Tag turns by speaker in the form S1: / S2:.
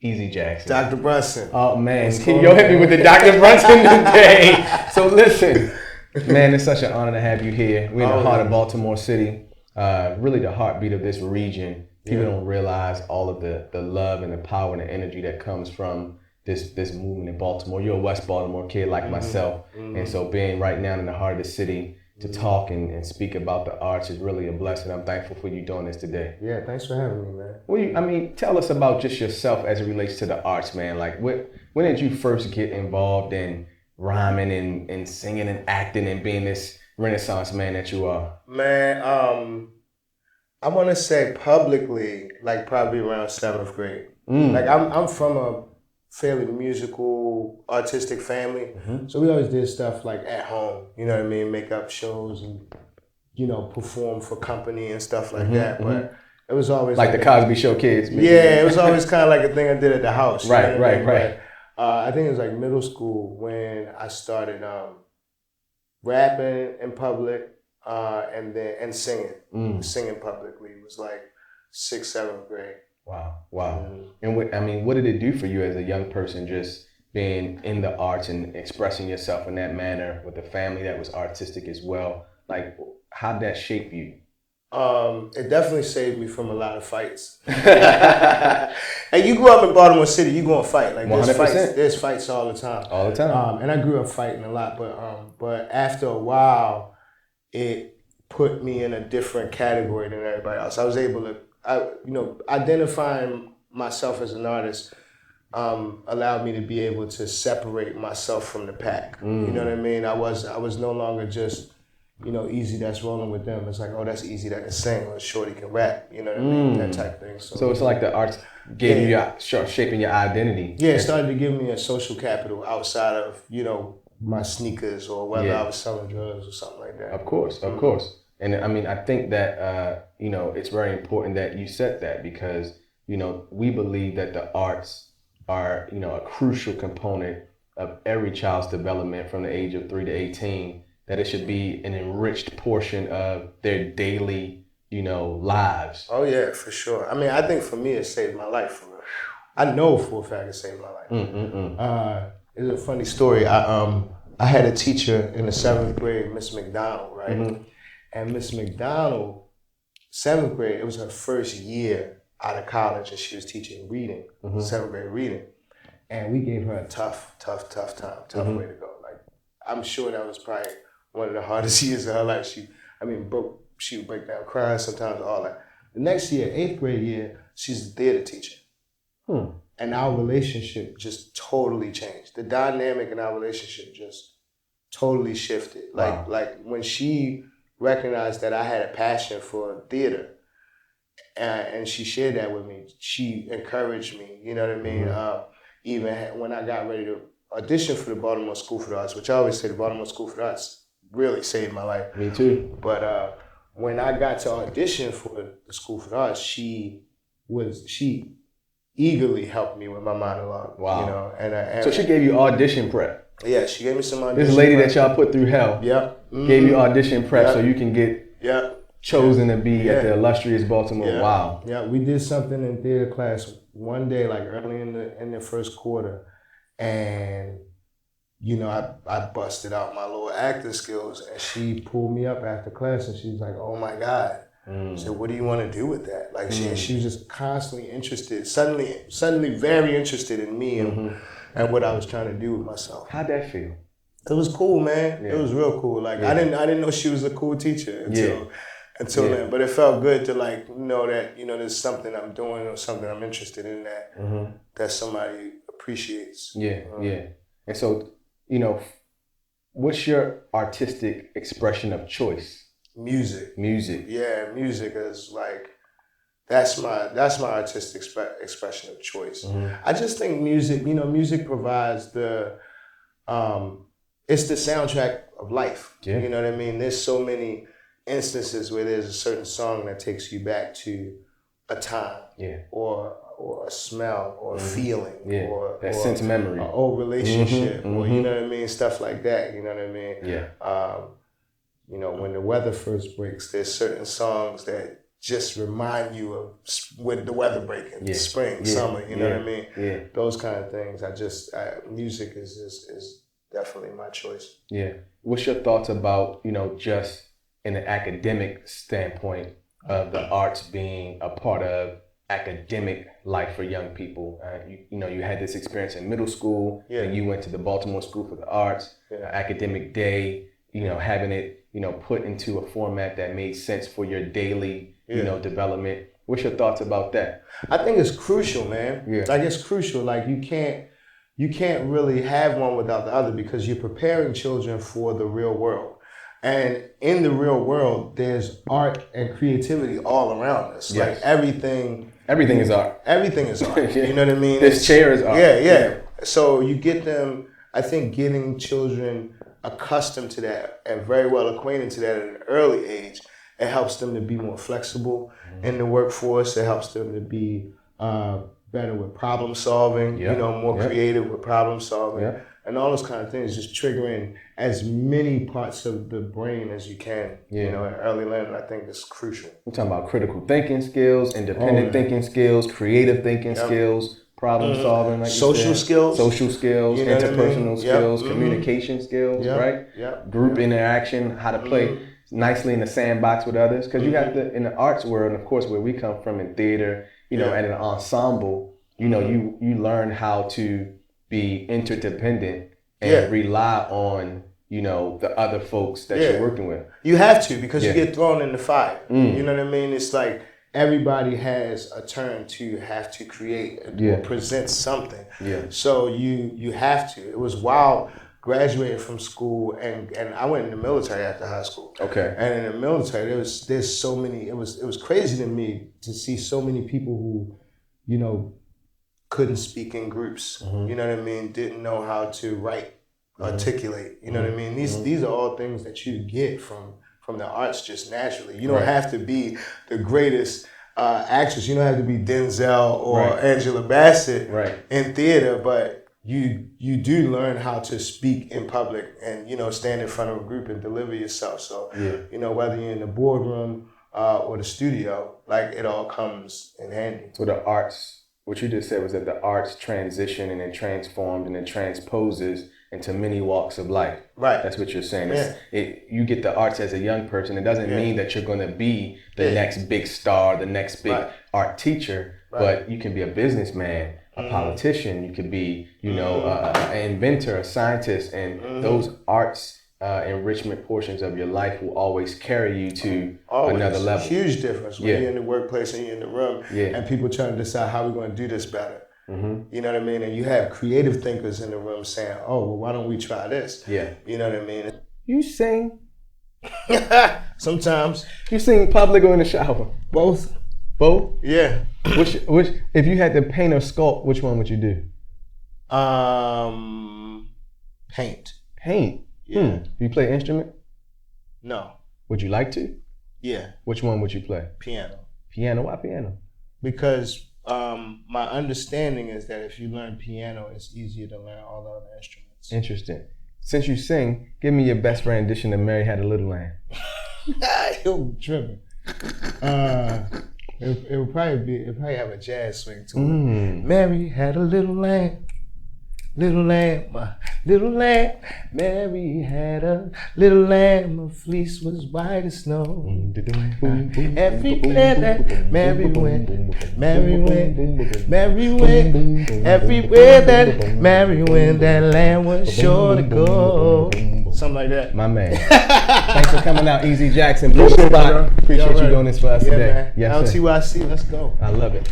S1: Eze Jackson.
S2: Dr. Brunson.
S1: Oh man, yo hit me with the Dr. Brunson today. So listen, man, it's such an honor to have you here. We're in the heart of Baltimore City, really the heartbeat of this region. People don't realize all of the love and the power and the energy that comes from this movement in Baltimore. You're a West Baltimore kid like myself, and so being right now in the heart of the city to talk and speak about the arts is really a blessing. I'm thankful for you doing this today.
S2: Yeah, thanks for having me, man.
S1: Well, tell us about just yourself as it relates to the arts, man. Like, when did you first get involved in rhyming and singing and acting and being this Renaissance man that you are?
S2: Man, I want to say publicly, like probably around 7th grade. Like I'm from a fairly musical, artistic family. So we always did stuff like at home, you know what I mean? Make up shows and, perform for company and stuff like that. But it was always
S1: like the Cosby Show kids. Maybe.
S2: Yeah, it was always kind of like a thing I did at the house.
S1: Right.
S2: I think it was like middle school when I started rapping in public and singing. Singing publicly was like 6th, 7th grade.
S1: Wow. And what did it do for you as a young person, just being in the arts and expressing yourself in that manner with a family that was artistic as well? Like, how did that shape you?
S2: It definitely saved me from a lot of fights. And you grew up in Baltimore City, you gonna fight. Like there's fights all the time.
S1: All the time.
S2: And I grew up fighting a lot, but after a while, it put me in a different category than everybody else. I was able to, identifying myself as an artist allowed me to be able to separate myself from the pack. You know what I mean? I was no longer just, Easy that's rolling with them. It's like, oh, that's Easy that can sing, or Shorty can rap. You know what I mean? That type of thing.
S1: So it's like the arts gave you shaping your identity.
S2: Yeah, it started to give me a social capital outside of, my sneakers or whether I was selling drugs or something like that.
S1: Of course. And I think that, it's very important that you said that because, we believe that the arts are, a crucial component of every child's development from the age of 3 to 18, that it should be an enriched portion of their daily, lives.
S2: Oh yeah, for sure. I think for me, it saved my life. For real. I know for a fact it saved my life. It's a funny story. I had a teacher in the 7th grade, Miss McDonald, right? And Miss McDonald, 7th grade, it was her first year out of college, and she was teaching reading, 7th grade reading. And we gave her a tough time, way to go. Like, I'm sure that was probably one of the hardest years of her life. She would break down crying sometimes, all that. The next year, 8th grade year, she's a theater teacher. And our relationship just totally changed. The dynamic in our relationship just totally shifted. Like when she recognized that I had a passion for theater, and she shared that with me, she encouraged me, you know what I mean? Even when I got ready to audition for the Baltimore School for the Arts, which I always say the Baltimore School for the Arts really saved my life.
S1: Me too.
S2: But when I got to audition for the School for the Arts, she eagerly helped me with my monologue.
S1: Wow.
S2: And
S1: so she gave you audition prep.
S2: Yeah, she gave me some audition
S1: This lady
S2: prep.
S1: that y'all put through hell. Gave you audition prep so you can get chosen to be at the illustrious Baltimore. Wow.
S2: Yeah, we did something in theater class one day, like early in the first quarter, and I busted out my little acting skills, and she pulled me up after class, and she was like, "Oh my God." She said, "What do you want to do with that?" Like she was just constantly interested, suddenly very interested in me and what I was trying to do with myself.
S1: How'd that feel?
S2: It was cool, man. It was real cool. Like I didn't know she was a cool teacher until then. But it felt good to know that there's something I'm doing or something I'm interested in that somebody appreciates.
S1: And so, what's your artistic expression of choice?
S2: Music. Yeah, music is that's my artistic expression of choice. I just think music provides it's the soundtrack of life. You know what I mean? There's so many instances where there's a certain song that takes you back to a time, or a smell, or a feeling, or
S1: sense memory,
S2: an old relationship, or you know what I mean, stuff like that. You know what I mean? When the weather first breaks, there's certain songs that just remind you of when the weather breaking, spring, summer, you know what I mean?
S1: Yeah.
S2: Those kind of things. Music is definitely my choice.
S1: Yeah. What's your thoughts about, just in the academic standpoint of the arts being a part of academic life for young people? You had this experience in middle school, and you went to the Baltimore School for the Arts, academic day, having it, put into a format that made sense for your daily, development. What's your thoughts about that?
S2: I think it's crucial, man.
S1: Yeah.
S2: Like it's crucial. Like you can't really have one without the other because you're preparing children for the real world. And in the real world, there's art and creativity all around us.
S1: Yes.
S2: Like everything
S1: is art.
S2: Everything is art. You know what I mean?
S1: This chair is art.
S2: Yeah. So you get them, I think getting children accustomed to that and very well acquainted to that at an early age, it helps them to be more flexible in the workforce. It helps them to be better with problem solving, more creative with problem solving, and all those kind of things. Just triggering as many parts of the brain as you can, in early learning. I think is crucial.
S1: We're talking about critical thinking skills, independent thinking skills, creative thinking skills, problem solving, like
S2: social skills,
S1: interpersonal skills, communication skills, right? Group interaction, how to play nicely in the sandbox with others, because you have to, in the arts world, and of course where we come from in theater, and an ensemble, you learn how to be interdependent and rely on the other folks that you're working with.
S2: You have to, because you get thrown in the fire. You know what I mean? It's like everybody has a turn to have to create or present something. So you have to. It was wild graduating from school, and I went in the military after high school.
S1: Okay.
S2: And in the military, there's so many. It was crazy to me to see so many people who, couldn't speak in groups. You know what I mean? Didn't know how to write, articulate. You know what I mean? These are all things that you get from the arts just naturally. You don't have to be the greatest actress. You don't have to be Denzel or Angela Bassett in theater, but you do learn how to speak in public and, stand in front of a group and deliver yourself. So, whether you're in the boardroom or the studio, like it all comes in handy.
S1: So the arts, what you just said was that the arts transition and then transformed and then transposes into many walks of life.
S2: Right.
S1: That's what you're saying. You get the arts as a young person. It doesn't mean that you're going to be the next big star, the next big art teacher, but you can be a businessman, a politician. You could be, an inventor, a scientist, and those arts enrichment portions of your life will always carry you to another level.
S2: Huge difference when you're in the workplace and you're in the room and people trying to decide how we're going to do this better. You know what I mean? And you have creative thinkers in the room saying, oh, well, why don't we try this? You know what I mean?
S1: You sing?
S2: Sometimes.
S1: You sing public or in the shower?
S2: Both.
S1: Both?
S2: Yeah.
S1: Which if you had to paint or sculpt, which one would you do?
S2: Paint.
S1: Paint?
S2: Yeah.
S1: Do you play instrument?
S2: No.
S1: Would you like to?
S2: Yeah.
S1: Which one would you play?
S2: Piano.
S1: Piano? Why piano?
S2: Because my understanding is that if you learn piano, it's easier to learn all the other instruments.
S1: Interesting. Since you sing, give me your best rendition of Mary Had a Little Lamb.
S2: You're tripping. It would probably have a jazz swing to it. Mary had a little lamb. Little lamb, my little lamb. Mary had a little lamb. Her fleece was white as snow. Everywhere that Mary went, Mary went, Mary went. Everywhere that Mary went, that lamb was sure to go. Something like that.
S1: My man. Thanks for coming out, Eze Jackson. Appreciate you doing this for us today.
S2: Man. Yes, LTYC, let's go.
S1: I love it.